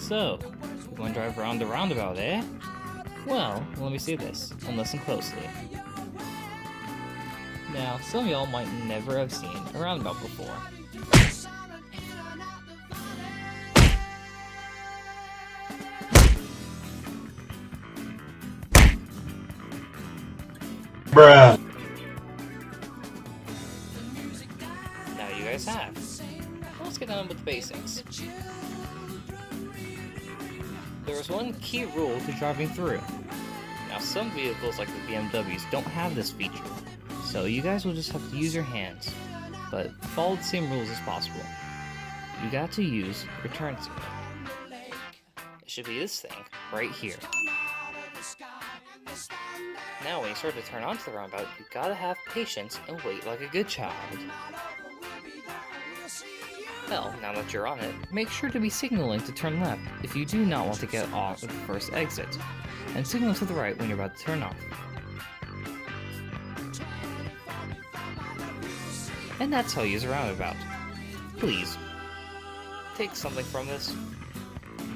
So, you want to drive around the roundabout, eh? Well, let me see this, and listen closely. Now, some of y'all might never have seen a roundabout before. Bruh. Now you guys have. Let's get on with the basics. There is one key rule to driving through. Now some vehicles like the BMWs don't have this feature, so you guys will just have to use your hands, but follow the same rules as possible. You got to use your turn signal. It should be this thing, right here. Now when you start to turn onto the roundabout, you gotta have patience and wait like a good child. Well, now that you're on it, make sure to be signaling to turn left if you do not want to get off at the first exit, and signal to the right when you're about to turn off. And that's how you use a roundabout. Please, take something from this.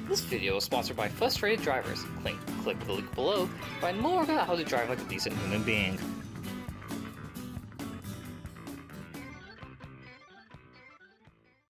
This video is sponsored by Frustrated Drivers. Click the link below to find more about how to drive like a decent human being.